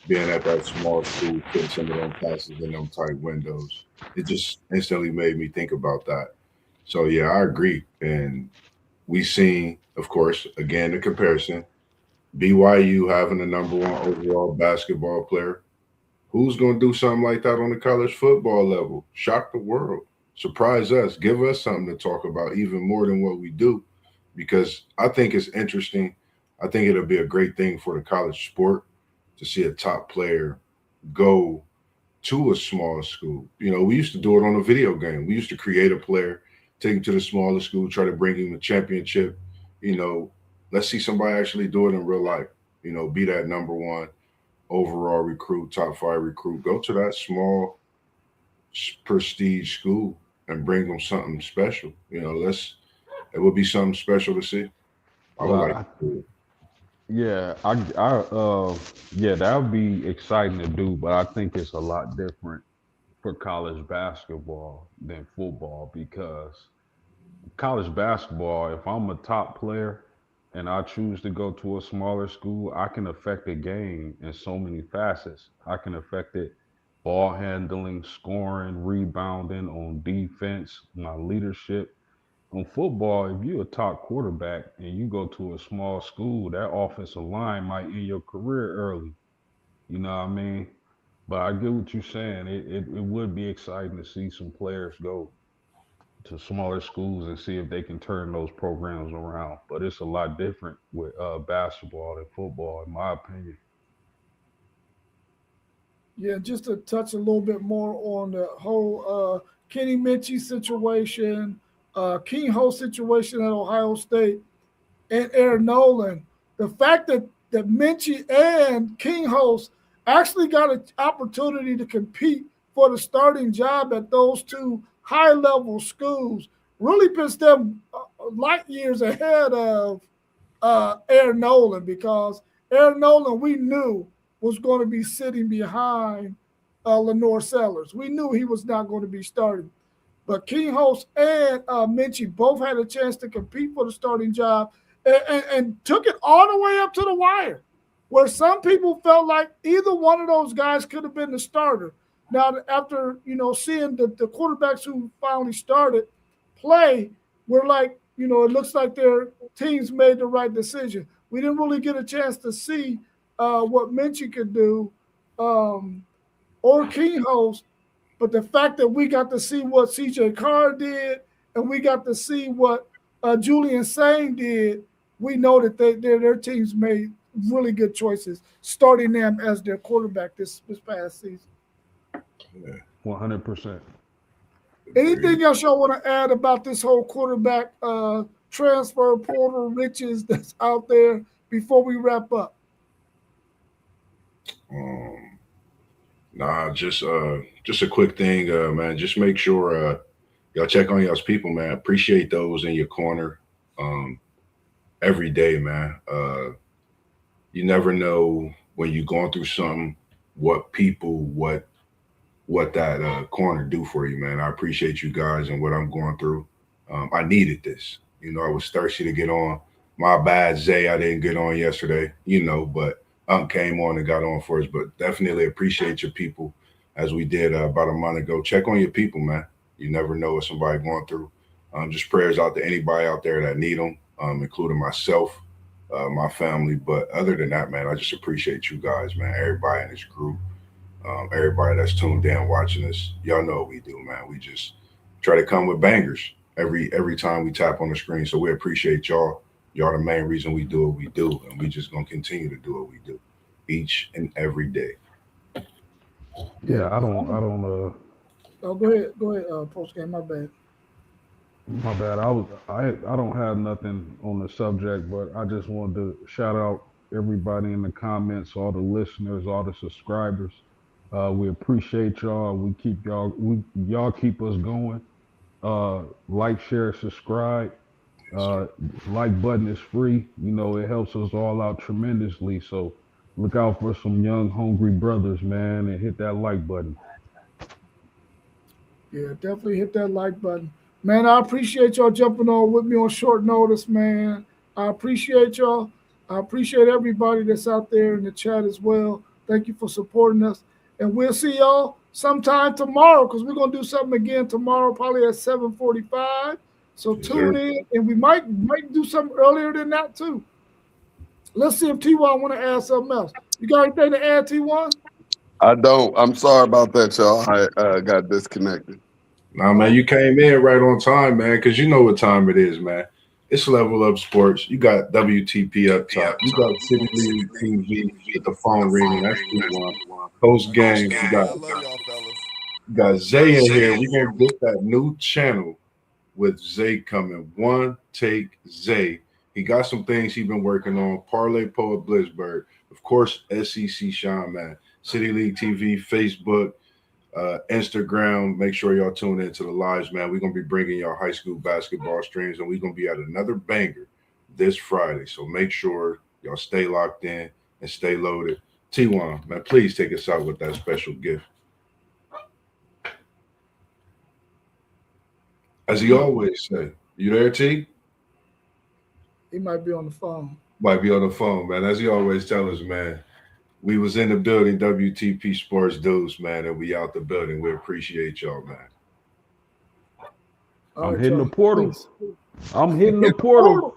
being at that small school, putting some of them passes in them tight windows. It just instantly made me think about that. So yeah, I agree. And we seen, of course, again the comparison. BYU having the number one overall basketball player. Who's going to do something like that on the college football level? Shock the world, surprise us, give us something to talk about even more than what we do. Because I think it's interesting. I think it'll be a great thing for the college sport to see a top player go to a small school. We used to do it on a video game. We used to create a player, take him to the smaller school, try to bring him a championship. You know, let's see somebody actually do it in real life. Be that number one overall recruit, top five recruit. Go to that small prestige school and bring them something special. It would be something special to see. I would Well, like I, to do it. yeah, yeah, that would be exciting to do, but I think it's a lot different for college basketball than football because college basketball, if I'm a top player and I choose to go to a smaller school, I can affect the game in so many facets. I can affect it ball handling, scoring, rebounding, on defense, my leadership. On football, if you're a top quarterback and you go to a small school, that offensive line might end your career early. You know what I mean? But I get what you're saying. It would be exciting to see some players go to smaller schools and see if they can turn those programs around. But it's a lot different with basketball and football, in my opinion. Yeah, just to touch a little bit more on the whole Kenny Minchie situation, King Ho situation at Ohio State, and Aaron Nolan. The fact that Minchie and King Host actually got an opportunity to compete for the starting job at those two high level schools really puts them light years ahead of Aaron Nolan because Aaron Nolan, we knew was going to be sitting behind Lenore Sellers. We knew he was not going to be starting. But King Holtz and Minchie both had a chance to compete for the starting job and took it all the way up to the wire, where some people felt like either one of those guys could have been the starter. Now, after seeing the quarterbacks who finally started play, we're like, it looks like their teams made the right decision. We didn't really get a chance to see what Minchie could do or King Holtz, but the fact that we got to see what CJ Carr did and we got to see what Julian Sain did, we know that their teams made really good choices, starting them as their quarterback this past season. 100%. Anything else y'all want to add about this whole quarterback transfer portal riches that's out there before we wrap up? Nah, just a quick thing, man. Just make sure y'all check on y'all's people, man. Appreciate those in your corner every day, man. You never know when you're going through something, what that corner do for you, man. I appreciate you guys and what I'm going through. I needed this. I was thirsty to get on. My bad, Zay, I didn't get on yesterday, but came on and got on for us. But definitely appreciate your people as we did about a month ago. Check on your people, man. You never know what somebody going through. Just prayers out to anybody out there that need them, including myself, my family. But other than that, man, I just appreciate you guys, man. Everybody in this group. Everybody that's tuned in watching us, y'all know what we do, man. We just try to come with bangers every time we tap on the screen. So we appreciate y'all. Y'all the main reason we do what we do, and we just gonna continue to do what we do each and every day. Yeah, I don't. Oh, go ahead, post game. My bad. My bad. I don't have nothing on the subject, but I just wanted to shout out everybody in the comments, all the listeners, all the subscribers. We appreciate y'all. We keep y'all keep us going. Like, share, subscribe. Like button is free. It helps us all out tremendously. So look out for some young, hungry brothers, man, and hit that like button. Yeah, definitely hit that like button. Man, I appreciate y'all jumping on with me on short notice, man. I appreciate y'all. I appreciate everybody that's out there in the chat as well. Thank you for supporting us. And we'll see y'all sometime tomorrow, because we're going to do something again tomorrow, probably at 7:45. So tune in, and we might do something earlier than that too. Let's see if T1 want to add something else. You got anything to add, T1? I don't. I'm sorry about that, y'all. I got disconnected. Nah, man, you came in right on time, man, because you know what time it is, man. It's Level Up Sports. You got WTP up top. You got City League TV with the phone ringing. That's T1. Post game. You got Zay in here. We're going to get that new channel with Zay coming. One Take Zay. He got some things he's been working on. Parlay Poet Blitzberg. Of course, SEC Sean, man. City League TV, Facebook, Instagram. Make sure y'all tune into the lives, man. We're going to be bringing y'all high school basketball streams, and we're going to be at another banger this Friday. So make sure y'all stay locked in and stay loaded. T1, man, please take us out with that special gift. As he always say, you there, T? He might be on the phone. Might be on the phone, man. As he always tell us, man, we was in the building, WTP Sports dudes, man, and we out the building. We appreciate y'all, man. I'm hitting the portal. I'm hitting the portal.